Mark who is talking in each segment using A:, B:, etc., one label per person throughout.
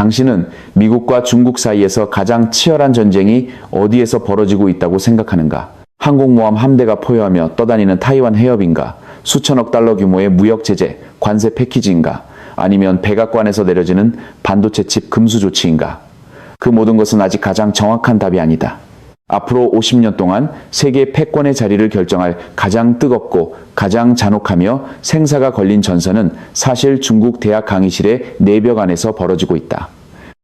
A: 당신은 미국과 중국 사이에서 가장 치열한 전쟁이 어디에서 벌어지고 있다고 생각하는가? 항공모함 함대가 포효하며 떠다니는 타이완 해협인가? 수천억 달러 규모의 무역 제재, 관세 패키지인가? 아니면 백악관에서 내려지는 반도체 칩 금수 조치인가? 그 모든 것은 아직 가장 정확한 답이 아니다. 앞으로 50년 동안 세계 패권의 자리를 결정할 가장 뜨겁고 가장 잔혹하며 생사가 걸린 전선은 사실 중국 대학 강의실의 내벽 안에서 벌어지고 있다.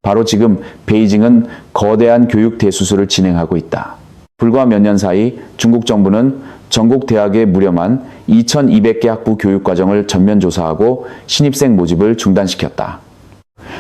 A: 바로 지금 베이징은 거대한 교육 대수술을 진행하고 있다. 불과 몇 년 사이 중국 정부는 전국 대학의 무려만 2,200개 학부 교육과정을 전면 조사하고 신입생 모집을 중단시켰다.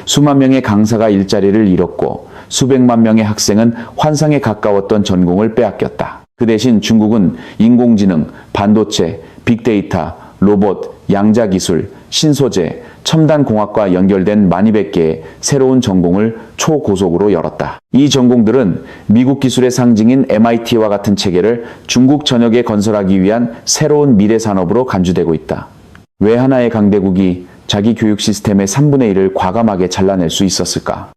A: 수만 명의 강사가 일자리를 잃었고 수백만 명의 학생은 환상에 가까웠던 전공을 빼앗겼다. 그 대신 중국은 인공지능, 반도체, 빅데이터, 로봇, 양자기술, 신소재, 첨단공학과 연결된 만이백 개의 새로운 전공을 초고속으로 열었다. 이 전공들은 미국 기술의 상징인 MIT와 같은 체계를 중국 전역에 건설하기 위한 새로운 미래 산업으로 간주되고 있다. 왜 하나의 강대국이 자기 교육 시스템의 3분의 1을 과감하게 잘라낼 수 있었을까?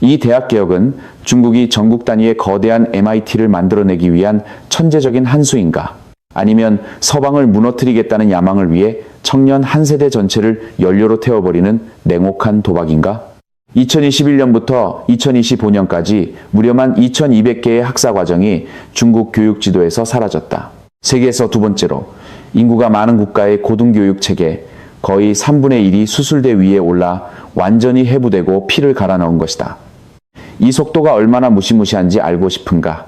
A: 이 대학개혁은 중국이 전국 단위의 거대한 MIT를 만들어내기 위한 천재적인 한 수인가? 아니면 서방을 무너뜨리겠다는 야망을 위해 청년 한 세대 전체를 연료로 태워버리는 냉혹한 도박인가? 2021년부터 2025년까지 무려만 2,200개의 학사 과정이 중국 교육 지도에서 사라졌다. 세계에서 두 번째로 인구가 많은 국가의 고등교육 체계, 거의 3분의 1이 수술대 위에 올라 완전히 해부되고 피를 갈아 넣은 것이다. 이 속도가 얼마나 무시무시한지 알고 싶은가?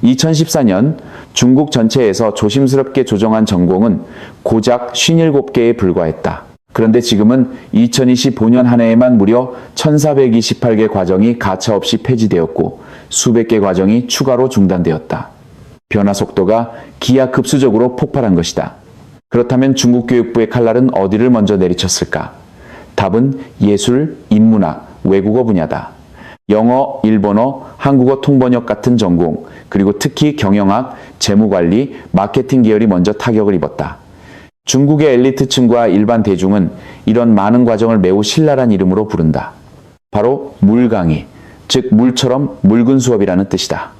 A: 2014년 중국 전체에서 조심스럽게 조정한 전공은 고작 57개에 불과했다. 그런데 지금은 2025년 한 해에만 무려 1,428개 과정이 가차없이 폐지되었고 수백 개 과정이 추가로 중단되었다. 변화 속도가 기하급수적으로 폭발한 것이다. 그렇다면 중국 교육부의 칼날은 어디를 먼저 내리쳤을까? 답은 예술, 인문학, 외국어 분야다. 영어, 일본어, 한국어 통번역 같은 전공, 그리고 특히 경영학, 재무관리, 마케팅 계열이 먼저 타격을 입었다. 중국의 엘리트층과 일반 대중은 이런 많은 과정을 매우 신랄한 이름으로 부른다. 바로 물강의, 즉 물처럼 묽은 수업이라는 뜻이다.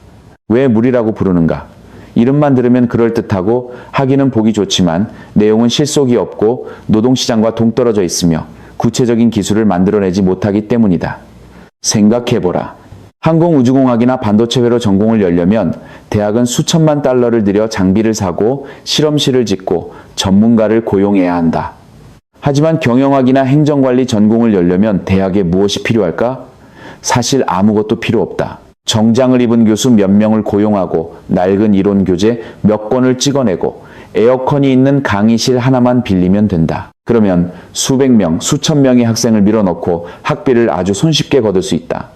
A: 왜 물이라고 부르는가? 이름만 들으면 그럴듯하고 하기는 보기 좋지만 내용은 실속이 없고 노동시장과 동떨어져 있으며 구체적인 기술을 만들어내지 못하기 때문이다. 생각해보라. 항공우주공학이나 반도체회로 전공을 열려면 대학은 수천만 달러를 들여 장비를 사고 실험실을 짓고 전문가를 고용해야 한다. 하지만 경영학이나 행정관리 전공을 열려면 대학에 무엇이 필요할까? 사실 아무것도 필요 없다. 정장을 입은 교수 몇 명을 고용하고 낡은 이론 교재 몇 권을 찍어내고 에어컨이 있는 강의실 하나만 빌리면 된다. 그러면 수백 명, 수천 명의 학생을 밀어넣고 학비를 아주 손쉽게 거둘 수 있다.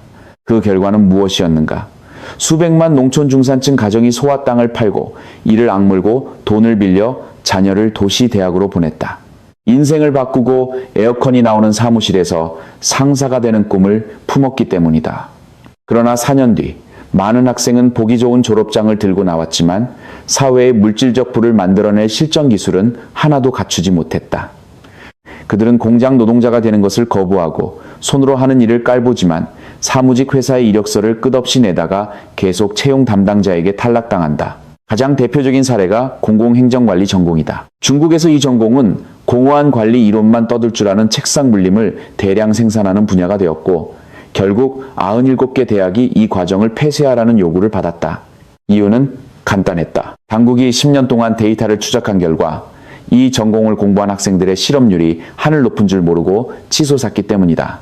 A: 그 결과는 무엇이었는가? 수백만 농촌 중산층 가정이 소와 땅을 팔고 이를 악물고 돈을 빌려 자녀를 도시 대학으로 보냈다. 인생을 바꾸고 에어컨이 나오는 사무실에서 상사가 되는 꿈을 품었기 때문이다. 그러나 4년 뒤 많은 학생은 보기 좋은 졸업장을 들고 나왔지만 사회의 물질적 부를 만들어낼 실전 기술은 하나도 갖추지 못했다. 그들은 공장 노동자가 되는 것을 거부하고 손으로 하는 일을 깔보지만 사무직 회사의 이력서를 끝없이 내다가 계속 채용 담당자에게 탈락당한다. 가장 대표적인 사례가 공공행정관리 전공이다. 중국에서 이 전공은 공허한 관리 이론만 떠들 줄 아는 책상 물림을 대량 생산하는 분야가 되었고 결국 97개 대학이 이 과정을 폐쇄하라는 요구를 받았다. 이유는 간단했다. 당국이 10년 동안 데이터를 추적한 결과 이 전공을 공부한 학생들의 실업률이 하늘 높은 줄 모르고 치솟았기 때문이다.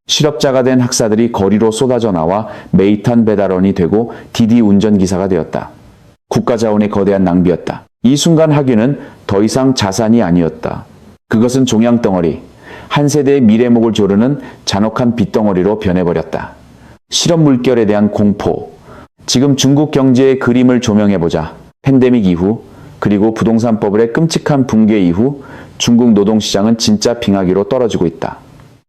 A: 실업자가 된 학사들이 거리로 쏟아져 나와 메이탄 배달원이 되고 디디 운전기사가 되었다. 국가자원의 거대한 낭비였다. 이 순간 학위는 더 이상 자산이 아니었다. 그것은 종양덩어리, 한 세대의 미래목을 조르는 잔혹한 빚덩어리로 변해버렸다. 실업 물결에 대한 공포. 지금 중국 경제의 그림을 조명해보자. 팬데믹 이후 그리고 부동산 버블의 끔찍한 붕괴 이후 중국 노동시장은 진짜 빙하기로 떨어지고 있다.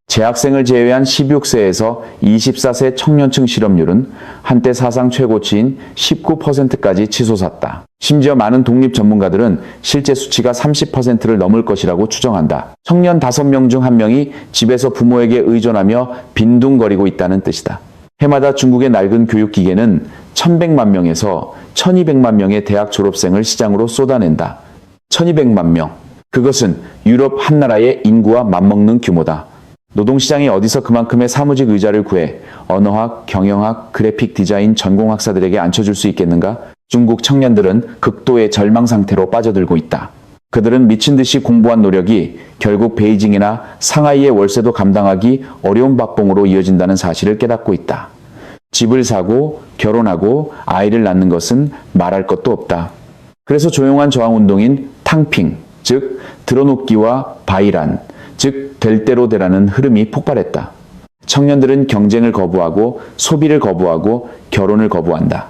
A: 재학생을 제외한 16세에서 24세 청년층 실업률은 한때 사상 최고치인 19%까지 치솟았다. 심지어 많은 독립 전문가들은 실제 수치가 30%를 넘을 것이라고 추정한다. 청년 5명 중 1명이 집에서 부모에게 의존하며 빈둥거리고 있다는 뜻이다. 해마다 중국의 낡은 교육기계는 1100만 명에서 1200만 명의 대학 졸업생을 시장으로 쏟아낸다. 1200만 명. 그것은 유럽 한 나라의 인구와 맞먹는 규모다. 노동시장이 어디서 그만큼의 사무직 의자를 구해 언어학, 경영학, 그래픽 디자인 전공학사들에게 앉혀줄 수 있겠는가? 중국 청년들은 극도의 절망 상태로 빠져들고 있다. 그들은 미친 듯이 공부한 노력이 결국 베이징이나 상하이의 월세도 감당하기 어려운 박봉으로 이어진다는 사실을 깨닫고 있다. 집을 사고 결혼하고 아이를 낳는 것은 말할 것도 없다. 그래서 조용한 저항운동인 탕핑, 즉 드러눕기와 바이란, 즉 될 대로 되라는 흐름이 폭발했다. 청년들은 경쟁을 거부하고 소비를 거부하고 결혼을 거부한다.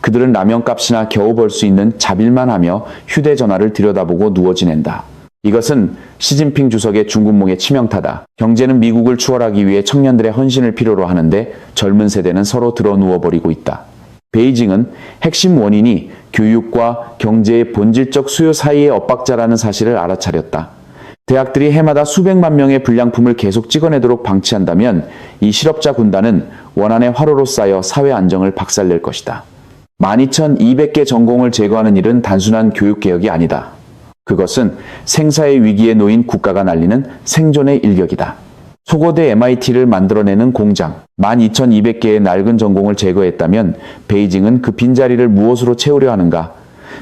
A: 그들은 라면값이나 겨우 벌 수 있는 잡일만 하며 휴대전화를 들여다보고 누워 지낸다. 이것은 시진핑 주석의 중국몽의 치명타다. 경제는 미국을 추월하기 위해 청년들의 헌신을 필요로 하는데 젊은 세대는 서로 드러 누워버리고 있다. 베이징은 핵심 원인이 교육과 경제의 본질적 수요 사이의 엇박자라는 사실을 알아차렸다. 대학들이 해마다 수백만 명의 불량품을 계속 찍어내도록 방치한다면 이 실업자 군단은 원한의 화로로 쌓여 사회 안정을 박살낼 것이다. 12,200개 전공을 제거하는 일은 단순한 교육개혁이 아니다. 그것은 생사의 위기에 놓인 국가가 날리는 생존의 일격이다. 소고대 MIT를 만들어내는 공장, 12,200개의 낡은 전공을 제거했다면 베이징은 그 빈자리를 무엇으로 채우려 하는가?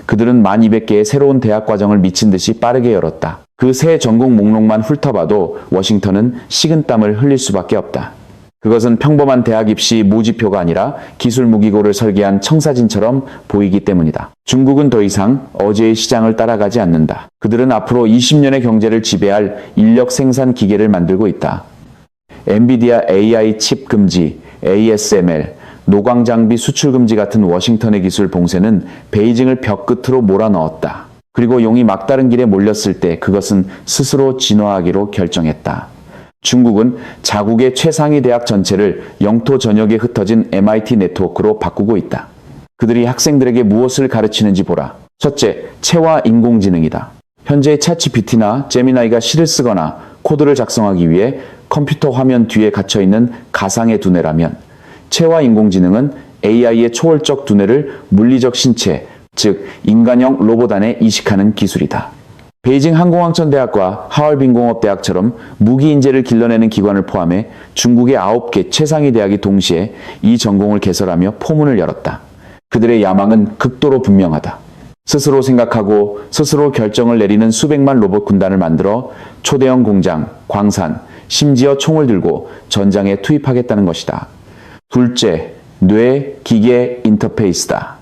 A: 그들은 1200개의 새로운 대학 과정을 미친 듯이 빠르게 열었다. 그 새 전공 목록만 훑어봐도 워싱턴은 식은땀을 흘릴 수밖에 없다. 그것은 평범한 대학 입시 모집표가 아니라 기술 무기고를 설계한 청사진처럼 보이기 때문이다. 중국은 더 이상 어제의 시장을 따라가지 않는다. 그들은 앞으로 20년의 경제를 지배할 인력 생산 기계를 만들고 있다. 엔비디아 AI 칩 금지, ASML, 노광 장비 수출 금지 같은 워싱턴의 기술 봉쇄는 베이징을 벽 끝으로 몰아넣었다. 그리고 용이 막다른 길에 몰렸을 때 그것은 스스로 진화하기로 결정했다. 중국은 자국의 최상위 대학 전체를 영토 전역에 흩어진 MIT 네트워크로 바꾸고 있다. 그들이 학생들에게 무엇을 가르치는지 보라. 첫째, 체화 인공지능이다. 현재 챗GPT나 제미나이가 시를 쓰거나 코드를 작성하기 위해 컴퓨터 화면 뒤에 갇혀있는 가상의 두뇌라면 체화 인공지능은 AI의 초월적 두뇌를 물리적 신체, 즉 인간형 로봇 안에 이식하는 기술이다. 베이징 항공항천대학과 하얼빈공업대학처럼 무기인재를 길러내는 기관을 포함해 중국의 9개 최상위 대학이 동시에 이 전공을 개설하며 포문을 열었다. 그들의 야망은 극도로 분명하다. 스스로 생각하고 스스로 결정을 내리는 수백만 로봇 군단을 만들어 초대형 공장, 광산, 심지어 총을 들고 전장에 투입하겠다는 것이다. 둘째, 뇌, 기계, 인터페이스다.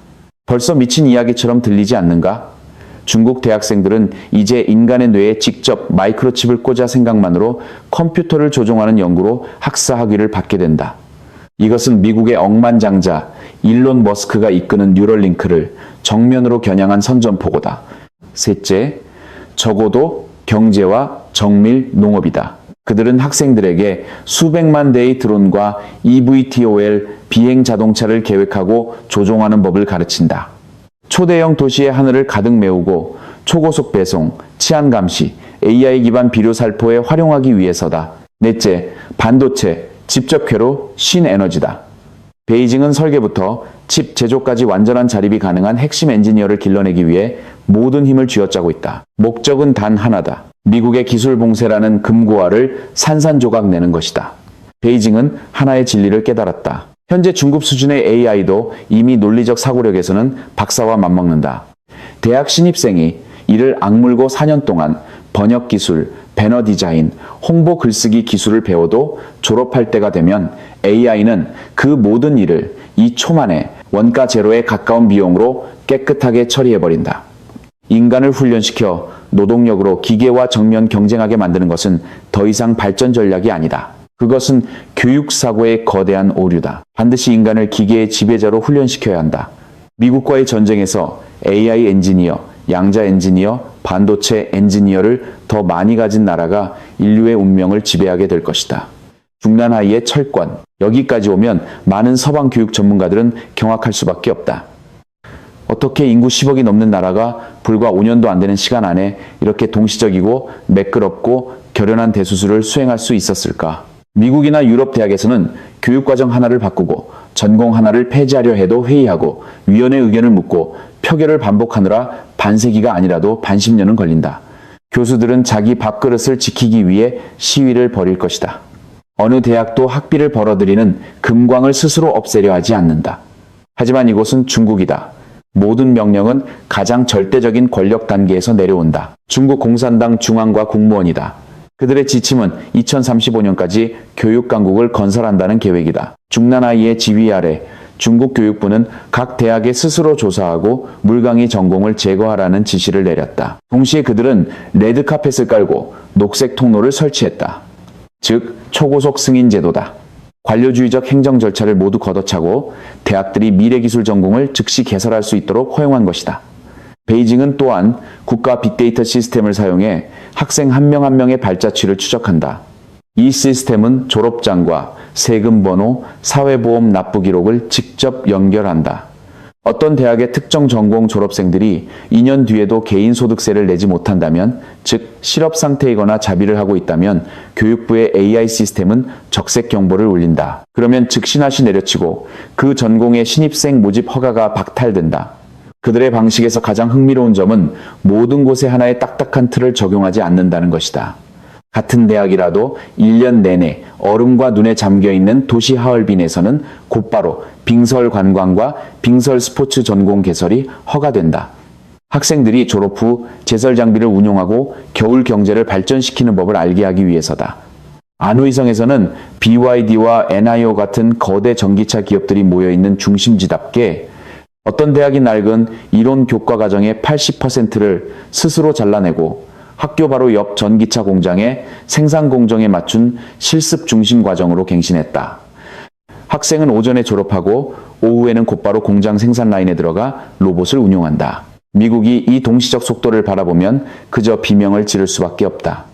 A: 벌써 미친 이야기처럼 들리지 않는가? 중국 대학생들은 이제 인간의 뇌에 직접 마이크로칩을 꽂아 생각만으로 컴퓨터를 조종하는 연구로 학사 학위를 받게 된다. 이것은 미국의 억만장자 일론 머스크가 이끄는 뉴럴링크를 정면으로 겨냥한 선전포고다. 셋째, 적어도 경제와 정밀 농업이다. 그들은 학생들에게 수백만 대의 드론과 eVTOL 비행 자동차를 계획하고 조종하는 법을 가르친다. 초대형 도시의 하늘을 가득 메우고 초고속 배송, 치안 감시, AI 기반 비료 살포에 활용하기 위해서다. 넷째, 반도체, 집적회로 신에너지다. 베이징은 설계부터 칩 제조까지 완전한 자립이 가능한 핵심 엔지니어를 길러내기 위해 모든 힘을 쥐어짜고 있다. 목적은 단 하나다. 미국의 기술 봉쇄라는 금고화를 산산조각 내는 것이다. 베이징은 하나의 진리를 깨달았다. 현재 중급 수준의 AI도 이미 논리적 사고력에서는 박사와 맞먹는다. 대학 신입생이 이를 악물고 4년 동안 번역 기술, 배너 디자인, 홍보 글쓰기 기술을 배워도 졸업할 때가 되면 AI는 그 모든 일을 2초 만에 원가 제로에 가까운 비용으로 깨끗하게 처리해버린다. 인간을 훈련시켜 노동력으로 기계와 정면 경쟁하게 만드는 것은 더 이상 발전 전략이 아니다. 그것은 교육사고의 거대한 오류다. 반드시 인간을 기계의 지배자로 훈련시켜야 한다. 미국과의 전쟁에서 AI 엔지니어, 양자 엔지니어, 반도체 엔지니어를 더 많이 가진 나라가 인류의 운명을 지배하게 될 것이다. 중난 하이의 철권, 여기까지 오면 많은 서방 교육 전문가들은 경악할 수밖에 없다. 어떻게 인구 10억이 넘는 나라가 불과 5년도 안 되는 시간 안에 이렇게 동시적이고 매끄럽고 결연한 대수술을 수행할 수 있었을까? 미국이나 유럽 대학에서는 교육과정 하나를 바꾸고 전공 하나를 폐지하려 해도 회의하고 위원회 의견을 묻고 표결을 반복하느라 반세기가 아니라도 반십년은 걸린다. 교수들은 자기 밥그릇을 지키기 위해 시위를 벌일 것이다. 어느 대학도 학비를 벌어들이는 금광을 스스로 없애려 하지 않는다. 하지만 이곳은 중국이다. 모든 명령은 가장 절대적인 권력 단계에서 내려온다. 중국 공산당 중앙과 국무원이다. 그들의 지침은 2035년까지 교육강국을 건설한다는 계획이다. 중난아이의 지휘 아래 중국 교육부는 각 대학에 스스로 조사하고 물강의 전공을 제거하라는 지시를 내렸다. 동시에 그들은 레드카펫을 깔고 녹색 통로를 설치했다. 즉, 초고속 승인 제도다. 관료주의적 행정 절차를 모두 걷어차고 대학들이 미래기술 전공을 즉시 개설할 수 있도록 허용한 것이다. 베이징은 또한 국가 빅데이터 시스템을 사용해 학생 한 명 한 명의 발자취를 추적한다. 이 시스템은 졸업장과 세금 번호, 사회보험 납부 기록을 직접 연결한다. 어떤 대학의 특정 전공 졸업생들이 2년 뒤에도 개인소득세를 내지 못한다면, 즉 실업 상태이거나 자비를 하고 있다면 교육부의 AI 시스템은 적색 경보를 울린다. 그러면 즉시나시 내려치고 그 전공의 신입생 모집 허가가 박탈된다. 그들의 방식에서 가장 흥미로운 점은 모든 곳에 하나의 딱딱한 틀을 적용하지 않는다는 것이다. 같은 대학이라도 1년 내내 얼음과 눈에 잠겨있는 도시 하얼빈에서는 곧바로 빙설 관광과 빙설 스포츠 전공 개설이 허가된다. 학생들이 졸업 후 제설 장비를 운용하고 겨울 경제를 발전시키는 법을 알게 하기 위해서다. 안후이성에서는 BYD와 NIO 같은 거대 전기차 기업들이 모여있는 중심지답게 어떤 대학이 낡은 이론 교과 과정의 80%를 스스로 잘라내고 학교 바로 옆 전기차 공장의 생산 공정에 맞춘 실습 중심 과정으로 갱신했다. 학생은 오전에 졸업하고 오후에는 곧바로 공장 생산 라인에 들어가 로봇을 운용한다. 미국이 이 동시적 속도를 바라보면 그저 비명을 지를 수밖에 없다.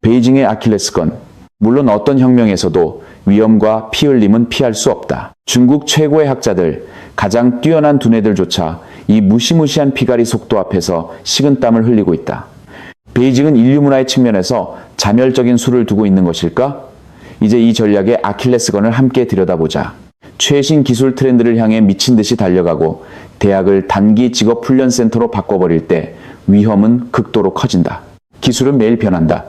A: 베이징의 아킬레스건, 물론 어떤 혁명에서도 위험과 피 흘림은 피할 수 없다. 중국 최고의 학자들, 가장 뛰어난 두뇌들조차 이 무시무시한 피가리 속도 앞에서 식은땀을 흘리고 있다. 베이징은 인류 문화의 측면에서 자멸적인 수를 두고 있는 것일까? 이제 이 전략의 아킬레스건을 함께 들여다보자. 최신 기술 트렌드를 향해 미친 듯이 달려가고 대학을 단기 직업 훈련 센터로 바꿔버릴 때 위험은 극도로 커진다. 기술은 매일 변한다.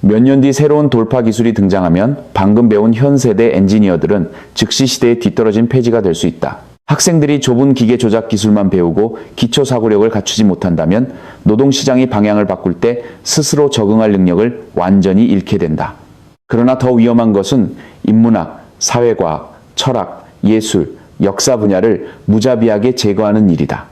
A: 몇 년 뒤 새로운 돌파 기술이 등장하면 방금 배운 현 세대 엔지니어들은 즉시 시대에 뒤떨어진 폐지가 될 수 있다. 학생들이 좁은 기계 조작 기술만 배우고 기초 사고력을 갖추지 못한다면 노동시장이 방향을 바꿀 때 스스로 적응할 능력을 완전히 잃게 된다. 그러나 더 위험한 것은 인문학, 사회과학, 철학, 예술, 역사 분야를 무자비하게 제거하는 일이다.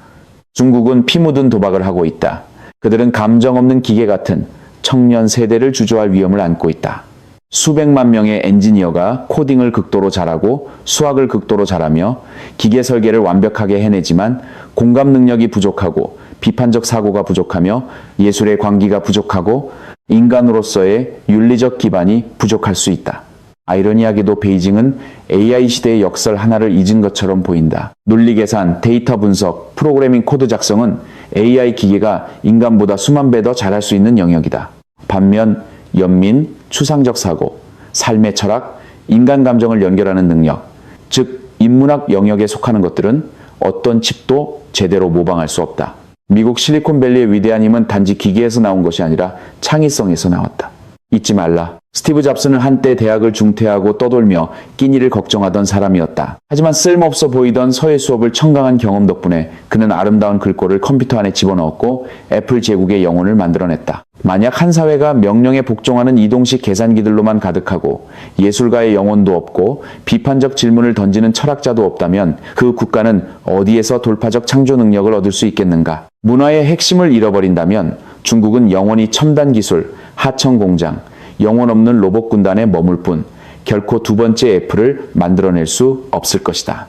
A: 중국은 피 묻은 도박을 하고 있다. 그들은 감정 없는 기계 같은 청년 세대를 주저할 위험을 안고 있다. 수백만 명의 엔지니어가 코딩을 극도로 잘하고 수학을 극도로 잘하며 기계 설계를 완벽하게 해내지만 공감 능력이 부족하고 비판적 사고가 부족하며 예술의 광기가 부족하고 인간으로서의 윤리적 기반이 부족할 수 있다. 아이러니하게도 베이징은 AI 시대의 역설 하나를 잊은 것처럼 보인다. 논리 계산, 데이터 분석, 프로그래밍 코드 작성은 AI 기계가 인간보다 수만 배 더 잘할 수 있는 영역이다. 반면 연민, 추상적 사고, 삶의 철학, 인간 감정을 연결하는 능력, 즉 인문학 영역에 속하는 것들은 어떤 칩도 제대로 모방할 수 없다. 미국 실리콘밸리의 위대한 힘은 단지 기계에서 나온 것이 아니라 창의성에서 나왔다. 잊지 말라. 스티브 잡스는 한때 대학을 중퇴하고 떠돌며 끼니를 걱정하던 사람이었다. 하지만 쓸모없어 보이던 서예 수업을 청강한 경험 덕분에 그는 아름다운 글꼴을 컴퓨터 안에 집어넣었고 애플 제국의 영혼을 만들어냈다. 만약 한 사회가 명령에 복종하는 이동식 계산기들로만 가득하고 예술가의 영혼도 없고 비판적 질문을 던지는 철학자도 없다면 그 국가는 어디에서 돌파적 창조 능력을 얻을 수 있겠는가? 문화의 핵심을 잃어버린다면 중국은 영원히 첨단 기술, 하청 공장, 영혼 없는 로봇 군단에 머물 뿐 결코 두 번째 애플을 만들어낼 수 없을 것이다.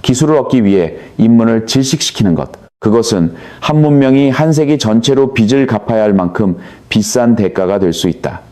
A: 기술을 얻기 위해 인문을 질식시키는 것, 그것은 한 문명이 한 세기 전체로 빚을 갚아야 할 만큼 비싼 대가가 될 수 있다.